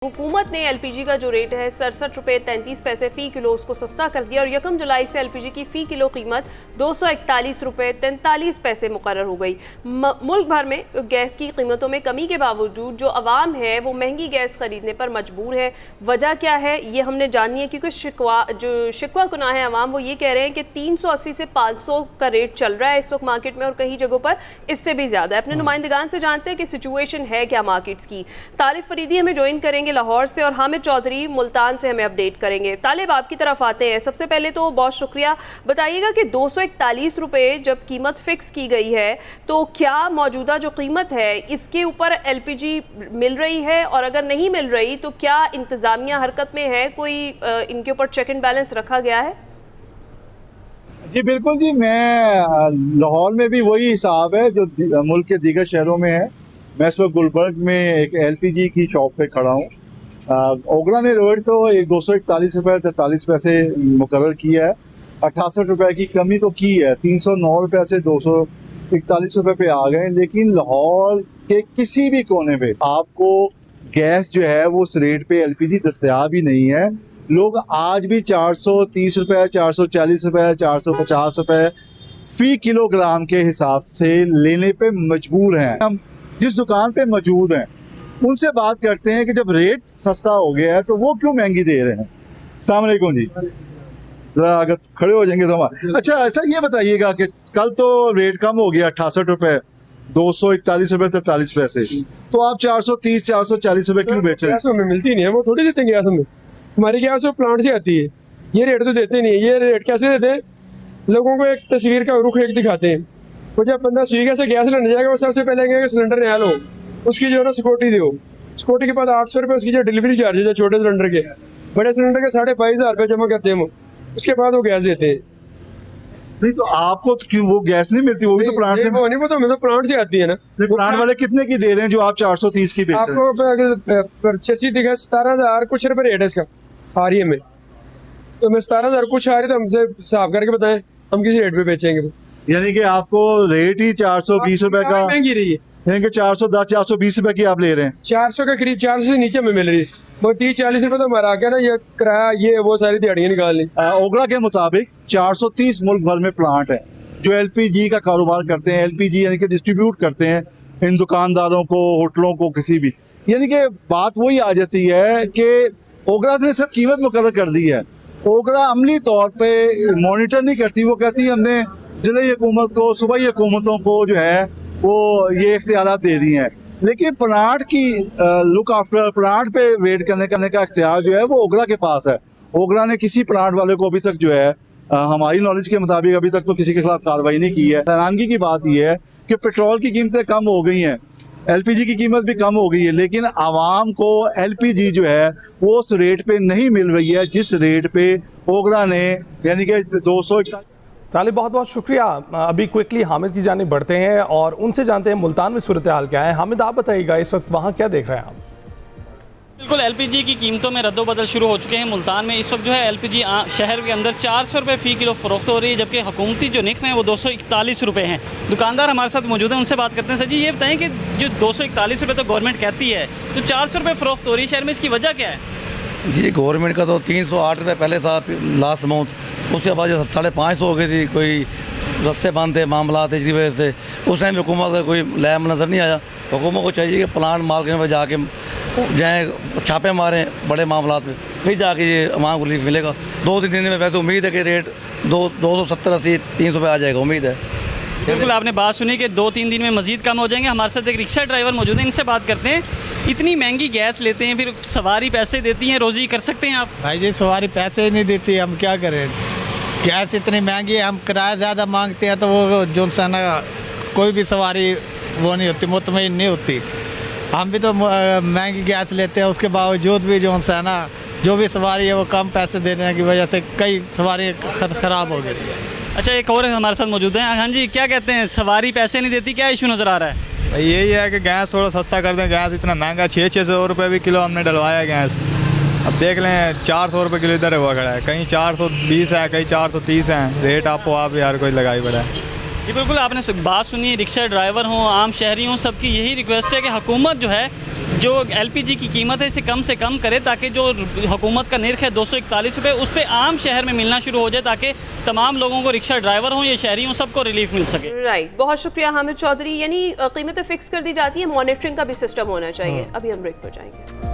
हुकूमत ने एलपीजी का जो रेट है 67 रुपये 33 पैसे फ़ी किलो उसको सस्ता कर दिया और 1 जुलाई से एलपीजी की फ़ी किलो कीमत 241 रुपये 43 पैसे मुकर्रर हो गई। मुल्क भर में गैस की कीमतों में कमी के बावजूद जो अवाम है वो महंगी गैस खरीदने पर मजबूर है। वजह क्या है ये हमने जाननी है, क्योंकि शिकवा कुनाह है अवाम, वो ये कह रहे हैं कि 380 से 500 का रेट चल रहा है इस वक्त मार्केट में और कई जगहों पर इससे भी ज़्यादा है। अपने नुमाइंदगान से जानते हैं कि सिचुएशन है क्या मार्केट्स की। तालिब फरीदी हमें ज्वाइन करेंगे लाहौर से और हामिद चौधरी मुल्तान से हमें अपडेट करेंगे। तालिब, आपकी तरफ आते हैं। सबसे पहले तो बहुत शुक्रिया, बताइएगा कि 241 रुपये जब कीमत फिक्स की गई है तो क्या मौजूदा जो कीमत है इसके ऊपर एलपीजी मिल रही है, और अगर नहीं मिल रही तो क्या इंतजामिया हरकत में है, कोई इनके ऊपर चेक एंड बैलेंस रखा गया है? जी बिल्कुल जी, मैं लाहौर में भी वही हिसाब है जो मुल्क के दीगर शहरों में है। मैं इस वक्त गुलबर्ग में एक एलपीजी की शॉप पे खड़ा हूँ। ओगरा ने रेट तो 241 रुपये 43 पैसे मुकर्रर किया है। 68 रुपये की कमी तो की है, 309 रुपये से 241 रुपये पे आ गए। लेकिन लाहौर के किसी भी कोने पे आपको गैस जो है वो उस रेट पे एलपीजी दस्तयाब ही नहीं है। लोग आज भी 430 रुपये 440 रुपये 450 रुपये फी किलोग्राम के हिसाब से लेने पे मजबूर हैं। हम जिस दुकान पे मौजूद हैं उनसे बात करते हैं कि जब रेट सस्ता हो गया है तो वो क्यों महंगी दे रहे हैं। अस्सलाम वालेकुम जी, जरा अगर खड़े हो जाएंगे तो हमारा। अच्छा, ऐसा ये बताइएगा कि कल तो रेट कम हो गया 68 रुपये 241 रुपये 43 पैसे, तो आप 430 440 रुपये क्यों बेच रहे हैं? गैस हमें मिलती नहीं है, वो थोड़ी देते हैं गैस हमें। हमारी गैस वो प्लांट से आती है, ये रेट तो देते नहीं है। ये रेट कैसे देते हैं? लोगों को एक तस्वीर का रुख एक दिखाते हैं। वो जब बंदा स्विगी से गैस लेने जाएगा वो सबसे पहले कहेंगे सिलेंडर नया लो, उसकी जो है ना सिक्योरिटी दो। सिक्योरिटी के बाद 800 रुपये उसकी जो डिलीवरी चार्जेज है छोटे सिलेंडर के, बड़े सिलेंडर के 22,500 रुपये जमा करते हैं हम, उसके बाद वो गैस देते हैं। नहीं तो आपको तो क्यों वो गैस नहीं मिलती? वो भी तो प्लांट से, वो नहीं, वो तो हमें तो प्लांट से आती है ना। प्लांट वाले कितने की दे रहे हैं जो आप 430 की बेच रहे हैं? आपको परचेसी दिखा 17,000 कुछ रुपये रेट है इसका आरिये में, तो मैं 17,000 कुछ आ रही तो हमसे हिसाब करके बताएं हम किसी रेट पे बेचेंगे। यानी कि आपको रेट ही 420 रुपए का महंगी रही है, यानी कि 410 420 रुपए की आप ले रहे हैं। 400 के करीब, 400 से नीचे में मिल रही है। वो 30-40 रुपए तो हमारा आ गया ना, ये किराया ये वो सारी दिहाड़ियाँ निकाल ली। ओगरा के मुताबिक 430 मुल्क भर में प्लांट है जो एलपीजी का कारोबार करते हैं, एलपीजी यानी कि डिस्ट्रीब्यूट करते हैं इन दुकानदारों को, होटलों को, किसी भी। यानी कि बात वही आ जाती है कि ओगरा ने सब कीमत मुकर्रर कर दी है। ओगरा अमली तौर पे मॉनिटर नहीं करती, वो कहती है हमने जिले हुकूमत को, सूबाई हुकूमतों को जो है वो ये इख्तियारात दे दिए हैं। लेकिन प्लांट की लुक आफ्टर, प्लांट पे रेड करने का इख्तियार जो है वो ओगरा के पास है। ओगरा ने किसी प्लांट वाले को अभी तक जो है हमारी नॉलेज के मुताबिक अभी तक तो किसी के खिलाफ कार्रवाई नहीं की है। हैरानगी की बात यह है कि पेट्रोल की कीमतें कम हो गई हैं, एलपीजी की कीमत भी कम हो गई है, लेकिन आवाम को एलपीजी जो है वो उस रेट पे नहीं मिल रही है जिस रेट पे ओगरा ने, यानी कि 241। तालिब, बहुत बहुत शुक्रिया। अभी क्विकली हामिद की जानिब बढ़ते हैं और उनसे जानते हैं मुल्तान में सूरत हाल क्या है। हामिद, आप बताइएगा इस वक्त वहाँ क्या देख रहे हैं आप? बिल्कुल, एलपीजी की कीमतों में रद्दोबदल शुरू हो चुके हैं मुल्तान में। इस वक्त जो है एलपीजी शहर के अंदर 400 रुपये फ़ी किलो फ़रोख्त हो रही है, जबकि हुकूमती जो निक हैं वो 241 रुपये हैं। दुकानदार हमारे साथ मौजूद हैं, उनसे बात करते हैं। सर जी, ये बताएं कि जो 241 रुपये तो गवर्नमेंट कहती है, तो 400 रुपये फ़रोख्त हो रही है शहर में, इसकी वजह क्या है? जी, गवर्नमेंट का तो 308 रुपये पहले था लास्ट मंथ, उसके बाद 550 हो गई थी। कोई रस्ते बंद थे, मामला थे, इसी वजह से उस टाइम हुकूमत का कोई लैब नज़र नहीं आया। हुकूमत को चाहिए कि प्लांट मार्केट में जाके जाएँ, छापे मारें बड़े मामला में, फिर जाके ये अवाम को रिलीफ मिलेगा। 2-3 दिन में वैसे उम्मीद है कि रेट 270 80 300 रुपये आ जाएगा, उम्मीद है। बिल्कुल, आपने बात सुनी कि 2-3 दिन में मज़ीद कम हो जाएंगे। हमारे साथ एक रिक्शा ड्राइवर मौजूद है, इनसे बात करते हैं। इतनी महंगी गैस लेते हैं, फिर सवारी पैसे देती हैं, रोज़ी कर सकते हैं आप? भाई जी, सवारी पैसे ही नहीं देती, हम क्या करें? गैस इतनी महंगी है, हम किराया ज़्यादा मांगते हैं तो वो जो सा ना कोई भी सवारी वो नहीं होती, मुतमईन नहीं होती। हम भी तो महंगी गैस लेते हैं, उसके बावजूद भी जो सा ना जो भी सवारी है वो कम पैसे देने की वजह से कई सवारी ख़राब हो गई। अच्छा, एक और हमारे साथ मौजूद हैं। हाँ जी, क्या कहते हैं, सवारी पैसे नहीं देती, क्या इशू नज़र आ रहा है? भाई यही है कि गैस थोड़ा सस्ता कर दें। गैस इतना महंगा 600 रुपये भी किलो हमने डलवाया गैस। अब देख लें 400 रुपये किलो इधर हुआ खड़ा है, कहीं 420 है, कहीं 430 है। रेट आपको आप यार कोई लगाई पड़ा है। जी बिल्कुल, आपने बात सुनी, रिक्शा ड्राइवर हों, आम शहरी हों, सबकी यही रिक्वेस्ट है कि हुकूमत जो है जो LPG की कीमत है इसे कम से कम करे, ताकि जो हुकूमत का निर्ख है 241 रुपये उस पर आम शहर में मिलना शुरू हो जाए, ताकि तमाम लोगों को, रिक्शा ड्राइवर हों या शहरी हों, सबको रिलीफ मिल सके। राइट, बहुत शुक्रिया हामिद चौधरी। यानी कीमतें फिक्स कर दी जाती है, मॉनिटरिंग का भी सिस्टम होना चाहिए। अभी हम ब्रेक पर जाएंगे।